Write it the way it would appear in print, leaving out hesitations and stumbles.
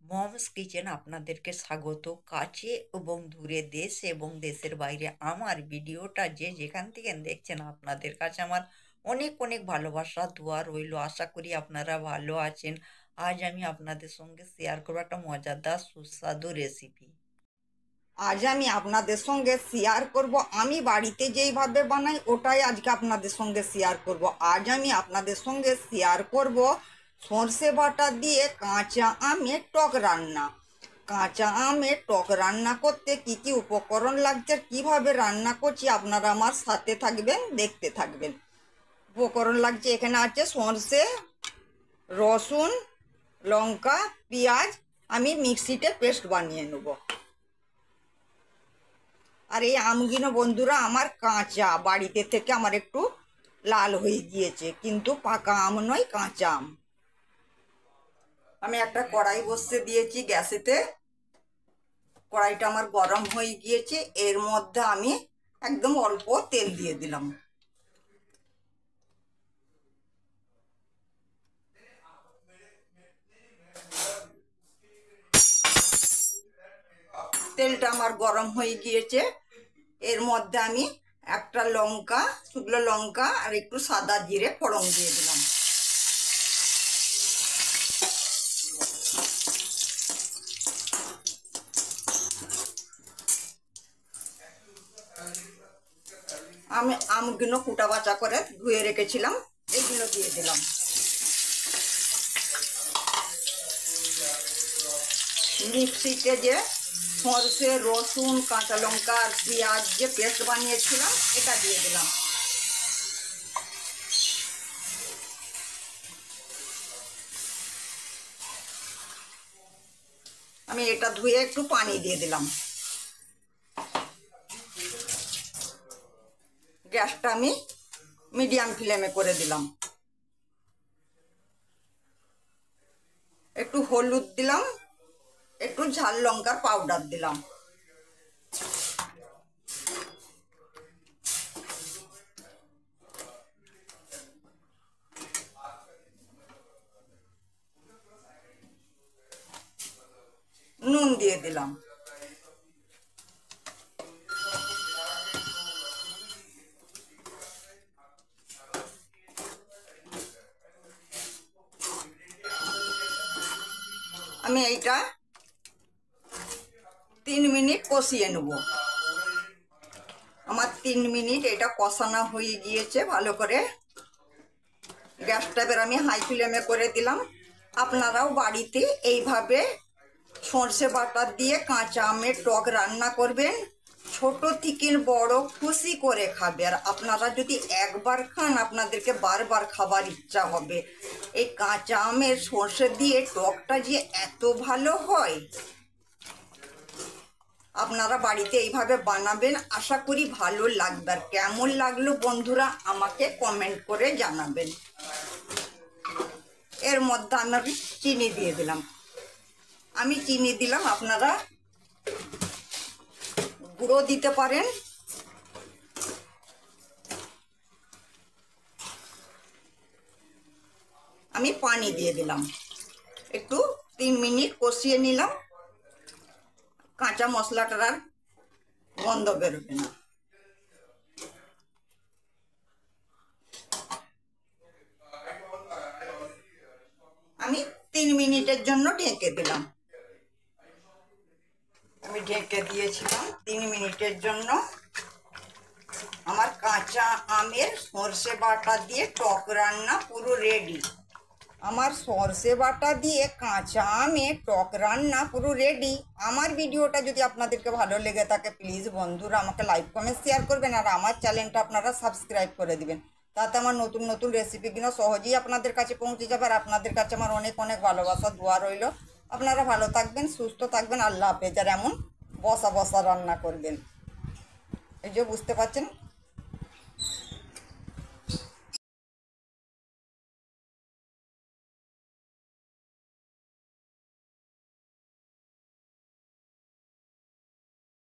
Moms kitchen আপনাদেরকে স্বাগত। কাছে এবং দূরে, দেশ এবং দেশের বাইরে আমার ভিডিওটা যে যেখান থেকে দেখছেন, আপনাদের কাছে আমার অনেক অনেক ভালোবাসা দোয়া রইল। আশা করি আপনারা ভালো আছেন। আজ আমি আপনাদের সঙ্গে শেয়ার করবো একটা মজাদার সুস্বাদু রেসিপি। আজ আমি আপনাদের সঙ্গে শেয়ার করব আমি বাড়িতে যেইভাবে বানাই ওটাই আজকে আপনাদের সঙ্গে শেয়ার করব। আজ আমি আপনাদের সঙ্গে শেয়ার করব সর্ষে বাটা দিয়ে কাঁচা আমের টক রান্না। কাঁচা আমের টক রান্না করতে কি কি উপকরণ লাগছে, কিভাবে রান্না করছি, আপনারা আমার সাথে থাকবেন, দেখতে থাকবেন। উপকরণ লাগছে, এখানে আছে সর্ষে, রসুন, লঙ্কা, পেঁয়াজ। আমি মিক্সিতে পেস্ট বানিয়ে নেব। আর এই আমগুলো বন্ধুরা আমার কাঁচা, বাড়িতে থেকে আমার একটু লাল হয়ে গিয়েছে, কিন্তু পাকা আম নয়, কাঁচা আম। আমি একটা কড়াই বসিয়ে দিয়েছি গ্যাসেতে। কড়াইটা আমার গরম হয়ে গিয়েছে, এর মধ্যে আমি একদম অল্প তেল দিয়ে দিলাম। তেলটা আমার গরম হয়ে গিয়েছে, এর মধ্যে আমি একটা লঙ্কা, শুকনো লঙ্কা আর একটু সাদা জিরে ফোড়ন দিয়ে দিলাম। আমি আমগুলো কুটা বাচা করে ধুয়ে রেখেছিলাম, এইগুলো দিয়ে দিলাম। মিক্সিতে যে সরষে, রসুন, কাঁচা লঙ্কা আর পেঁয়াজ যে পেস্ট বানিয়েছিলাম এটা দিয়ে দিলাম। আমি এটা ধুয়ে একটু পানি দিয়ে দিলাম। গ্যাসটা আমি মিডিয়াম ফ্লেমে করে দিলাম। একটু হলুদ দিলাম, একটু ঝাল লঙ্কার পাউডার দিলাম। নুন দিয়ে দিলাম। আমি এইটা 3 মিনিট কষিয়ে নেব। আমার 3 মিনিট এটা কষানো হয়ে গিয়েছে ভালো করে। গ্যাসটা এবার আমি হাই ফ্লেমে করে দিলাম। আপনারাও বাড়িতে এইভাবে সর্ষে বাটা দিয়ে কাঁচা আমের টক রান্না করবেন, ছোট থেকে বড় খুশি করে খাবে। আর আপনারা যদি একবার খান আপনাদেরকে বারবার খাবার ইচ্ছা হবে। এই কাঁচা আমের সর্ষে দিয়ে টকটা যে এত ভালো হয়, আপনারা বাড়িতে এইভাবে বানাবেন, আশা করি ভালো লাগবে। আর কেমন লাগলো বন্ধুরা আমাকে কমেন্ট করে জানাবেন। এর মধ্যে আমি চিনি দিয়ে দিলাম। আমি চিনি দিলাম, আপনারা গুঁড়ো দিতে পারেন। আমি পানি দিয়ে দিলাম। একটু 3 মিনিট কষিয়ে নিলাম, কাঁচা মশলাটার আর গন্ধ বেরোবে না। আমি 3 মিনিটের জন্য ঢেকে দিলাম। আমি ঢেকে দিয়েছিলাম 3 মিনিটের জন্য। আমার কাঁচা আমের সর্ষে বাটা দিয়ে টক রান্না পুরো রেডি। আমার সর্ষে বাটা দিয়ে কাঁচা আমের টক রান্না পুরো রেডি। আমার ভিডিওটা যদি আপনাদেরকে ভালো লেগে থাকে প্লিজ বন্ধুরা আমাকে লাইক, কমেন্ট, শেয়ার করবেন। আর আমার চ্যানেলটা আপনারা সাবস্ক্রাইব করে দিবেন, তাতে আমার নতুন নতুন রেসিপিগুলো সহজেই আপনাদের কাছে পৌঁছে যাবে। আর আপনাদের কাছে আমার অনেক অনেক ভালোবাসা দোয়া রইল। আপনারা ভালো থাকবেন, সুস্থ থাকবেন। আল্লাহ হাফেজ। আর এমন বসা বসা রান্না করবেন। এই যে বুঝতে পারছেন